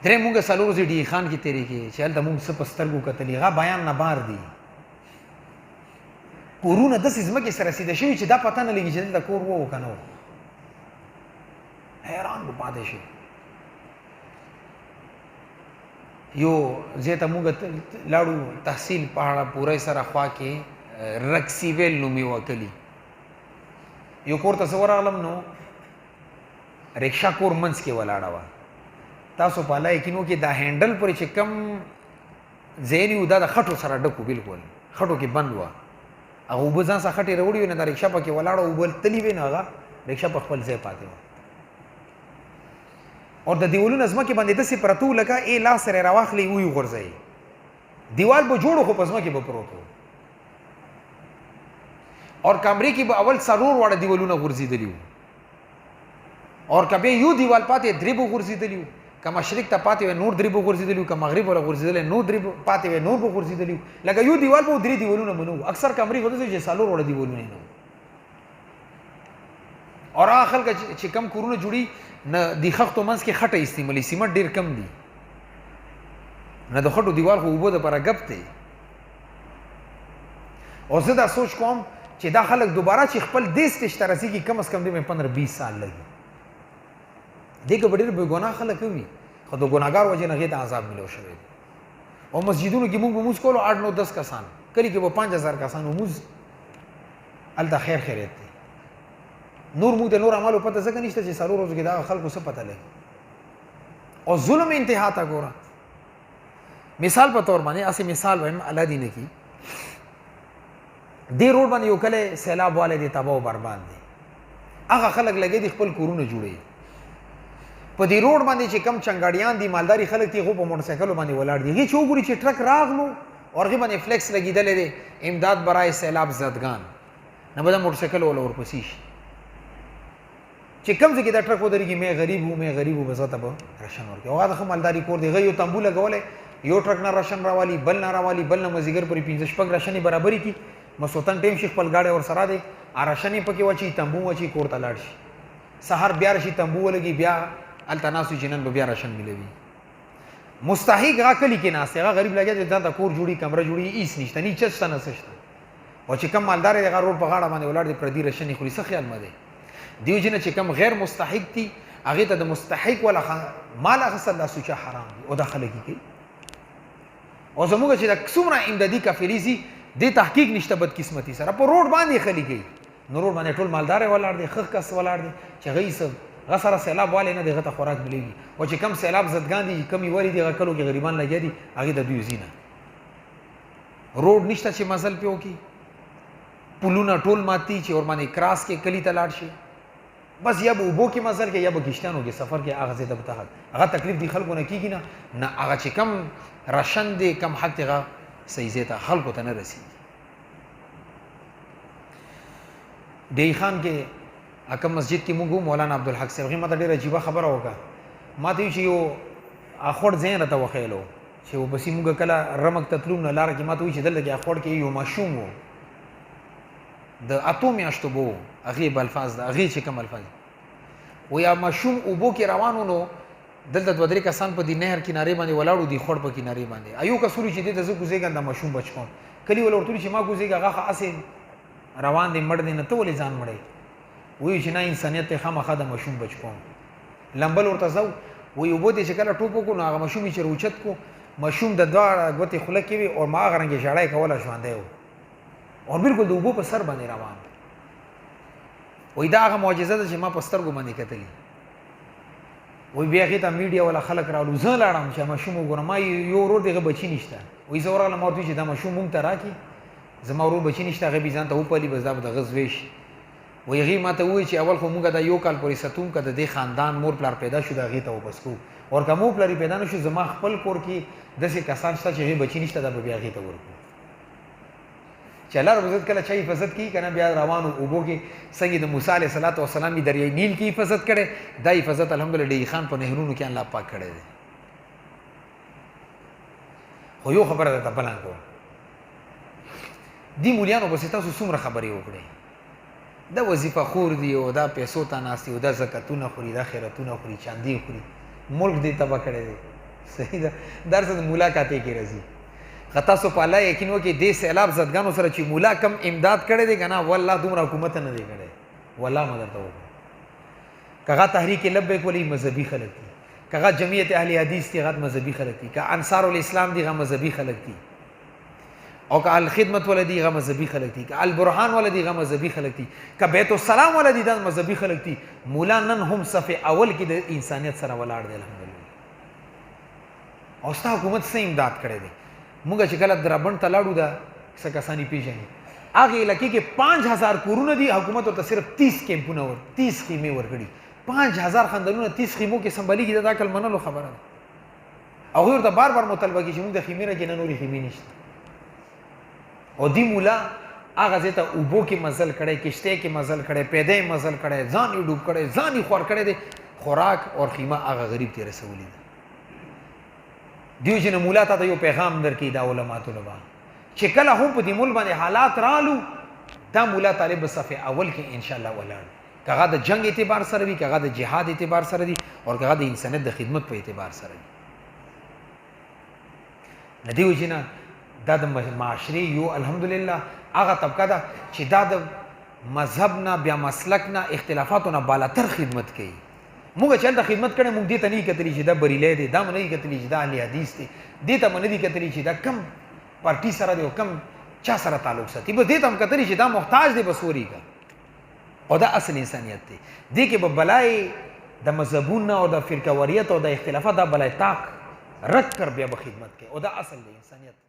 درې مونږ څلور ورځې ډي خان کې تېرې کې چې هلته مونږ څه په سترګو کتلي هغه بیان نه بار دي کورونه داسې ځمکې سره سیده شوي چې دا پته نه لګي چې دلته کور و که نه و حیران به پاتې شو یو ځای ته مونږ لاړو تحصیل پهاړه پورې سره خوا کې رکسیویل نوم یې وکلي یو کور ته زه ورغلم نو رکشا کور منځ کې ولاړه وه تاسو په الله یقین وکړئ دا هینډل پورې چې کم ځای و دا د خټو سره ډک و بلکل خټو کې بند وه هغه اوبه ځان څخه خټې راوړي وې نه دا رکشا پکې ولاړه اوبه تللي وې نه هغه رکشا په خپل ځای پاتې وه او د دیوالونو ځمکې باندې داسې پرته وو لکه ای لاس سره یې راواخلئ ویې غورځوئ دیوال به جوړ خو په ځمکې به پروت و اور کمرې کې به اول څلور واړه دیوالونه غورځېدلي وو اور که بیا یو دیوال پاتې درې به غورځېدلي وو که مشرق ته پاتې وی نور درې به غورځېدلي وو که مغرب وله غورځېدلی نور درې به پاتې وی نور به غورځېدلي وو لکه یو دیوال به درې دیوالونه به نه وو اکثر کمرې خو داسې چې څلور واړه دیوالونه یې نه وو اور هغه خلک چې کم کورونه جوړي نه د خښتو منځ کې خټه استعمالي سیمنټ ډېر کم دي نه د خټو دیوال خو اوبو دپاره ګپ دی او زه دا سوچ کوم چې دا خلک دوباره چې خپل دې سټیج ته رسېږي کم از کم دې مې 15-20 سال لګي دې کې به ډېر بېګناه خلک وي خو د ګناهګار وجې نه هغې ته عذاب ملو شوی دی او مسجدونو کې موږ به مونځ کولو 8-9-10 کسان کلي کې به 5000 کسان مونځ هلته خیر خیریت دی نور موږ د نور اعمالو پته ځکه نشته چې څلور ورځو کې د هغه خلکو څه پته لګي او ظلم انتها ته ګوره مثال په طور باندې هسې مثال وایم الله دې نه کي دې روډ باندې یو کلی سیلاب والی دی تباه و برباد دی هغه خلک لګی دي خپل کورونه جوړوي په دې روډ باندې چې کم چنګاډیان دي مالداري خلک دي هغو په موټرسایکلو باندې ولاړ دي هغې چې وګوري چې ټرک راغلو او هغې باندې فلیکس لګېدلی دی امداد برای سیلاب زدگان نه به دا موټرسایکل وله ورپسې شي چې کوم ځای کې دا ټرک ودرېږي مې غریب وو مې غریب وو بس هغه ته به راشن ورکوي هغه د ښه مالداري کور دی هغه یو تمبو لګولی یو ټرک نه راشن راوالي بل نه راوالي بل نه مازدیګر پورې 15-16 راشنې برابرې کړي مسوتن ټیم شي خپل ګاډی ورسره دی راشنې پکې واچي تمبو واچي کور ته لاړ شي سهار بیا راشي تمبو ولګي بیا هلته ناست وي چې نن به بیا راشن ملوي مستحق هغه کلي کې ناست دی هغه غریب لګیا دی ځان ته کور جوړي کمره جوړي هېڅ نشته نه چت شته نه څه شته او چې کم مالدار دی هغه روډ په غاړه باندې ولاړ دی پردي راشنې خوري څه خیال مه دی دیو جنه چې کم غیر مستحق دي هغې ته د مستحق ولا مال اخیستل دا سوچه حرام دي او دا خلک یې کوي او زموږ چې دا څومره امدادي کافرې ځي دې تحقیق نشته بدقسمتي سره په روډ باندې خلي کوي نو روډ باندې ټول مالدار ولاړ دی ښه کس ولاړ دی چې هغه څه هغه سره سیلاب والی نه دی هغه ته خوراک ملېږي او چې کم سیلاب زدګان دي کم یې والي دي هغه کلو کې غریبان لګیا دي هغې د دوی ځي نه روډ نشته چې مزل پې وکړي پلونه ټول ماتي چې ورباندې کراس کې کلي ته لاړ شي بس یا به اوبو کې مزل کې یا به کشتیانو کې سفر کې هغه ځای ته به هغه تکلیف دی خلکو نه کېږي نه هغه چې کم راشن دی کم حق دی هغه صحیح ځای ته خلکو ته نه رسېږي ډی خان کې کم مسجد کې موږ مولانا عبدالحق صاحب هغې ما ته ډېره عجیبه خبره وکړه ما ته وي چې یو اخوړ ځای راته وښیلو چې وبسې موږ کله رمک ته تلو نو لاره کې ما ته وایي چې دلته کې اخوړ کې یو ماشوم و د اتو میاشتو به و هغې به الفاظ ده هغې چې کوم الفاظ وایي ماشوم اوبو کې روان و نو دلته 2-3 کسان په دې نهر کنارې باندې ولاړو دي خوړ په کنارې باندې ایو کس وایي چې دې ته زه کوزېږم دا ماشوم بچ کوم کلي وله ورته وایي چې ما کوزېږه هغه خو هسې روان دی مړ دی نه ته ولې ځان مړی وایي چې نه انسانیت دی خامخا د ماشوم بچ کوم لمبل ورته ځو وایي اوبو دې چې کله ټوپ وکړو نو هغه ماشوم یې چې روچت کو ماشوم د دواړه ګوتې خوله کې وي او ما هغه رنګې ژړا یې کوله ژوندی و او بالکل د اوبو په سر باندې روان وایي دا هغه معجزه ده چې ما په سترګو باندې کتلي وایي بیا هغې ته میډیا والا خلک راغلو زه لاړم چې ماشوم وګورم ما یو ورور دی هغه بچي نشته وایي زه ورغلم ما ورته وایي چې دا ماشوم مونږ ته راکړي زما ورور بچي نشته هغه بې ځان ته وپلي بس دا به د هغه زوی شي وایي هغې ما ته ووایي چې اول خو مونږ دا یو کال پورې ستوم که د دې خاندان مور پلار پیدا شو د هغې ته واپس کوو اور که مور پلار پیدا نه شو زما خپل کور کې داسې کسان شته چې هغې بچي نشته دا به بیا هغې ته ورکړو چې الله رب عزت کله چا حفاظت کوي که نه بیا روانو اوبو کې څنګه د موسی علیه صلات وسلام یې دریای نیل کې حفاظت کړی دا حفاظت الحمدلله ډی خان په نهرونو کې الله پاک کړی دی خو یو خبره درته بله کوم دې مولیانو پسې تاسو څومره خبرې وکړئ دا وظیفه خور دي او دا پیسو ته ناست دي او دا زکاتونه خوري دا خیراتونه خوري چاندي خوري ملک دې تباه کړی دی صحیح ده درس د ملاقاتې کې راځي خطا سو په الله یقین وکړي دې سیلاب زدګانو سره چې مولا کم امداد کړی دی که نه والله دومره حکومت نه دی کړی والله ما درته وکړم که هغه تحریک لبیک ولی مذهبي خلک دي که هغه جمعیت اهل حدیث دي هغه مذهبي خلک دي که انصار الاسلام دي هغه مذهبي خلک دي او که الخدمت ولدي هغه مذهبي خلک دي که البرهان ولدي هغه مذهبي خلک دي که بیت السلام ولدي دا مذهبي خلک دي مولا نن هم صف اول کې د انسانیت سره ولاړ دی الحمدلله او ستا حکومت څه امداد کړی دی موږ چې کله درابند ته لاړو دا څه کسانی پیژني هغې علاقې کې 5000 کورونه دي حکومت ورته صرف 30 کیمپونه 30 خیمې ورکړي 5000 خندقونه 30 خیمو کې سمبالیږي دا عقل منلو خبره ده هغوی ورته بار بار مطالبه کوي چې موږ د خیمې راکې نه نورې خیمې نشته او دی مولا هغه ځای ته اوبو کې مزل کړی کشتۍ کې مزل کړی پیدا یې مزل کړی ځان یې ډوب کړی ځان یې خور کړی دی خوراک اور خیمه هغه غریب ته رسولي ده دیو چې نه مولا ته یو پیغام درکړي دا علماتو لبا چې کله هم په دې ملک باندې حالات رالو دا مولا طالب صف اول کې ان شاء الله ولاړ کغه د جنگ اعتبار سره وي کغه د جهاد اعتبار سره دي او کغه د انسانیت د خدمت په اعتبار سره دي ندیو چې نه دا د معاشري یو الحمدلله هغه طبقه ده چې دا د مذهب نه بیا مسلک نه اختلافاتو نه بالاتر خدمت کوي موږ چې هلته خدمت کړی موږ دې ته نه کتلی چې دا بریلی دی دا مو نه کتلی چې دا اهل حدیث دی دې ته مو نه دي کتلی چې دا کم پارټي سره دی او کم چا سره تعلق ساتي بس دې ته هم کتلی چې دا محتاج دی بس وریږه او دا اصل انسانیت دی دې کې به بلای د مذهبونه او د فرقه واریت او د اختلافات دا بلای طاق رد کر بیا به خدمت کوي او دا اصل دی انسانیت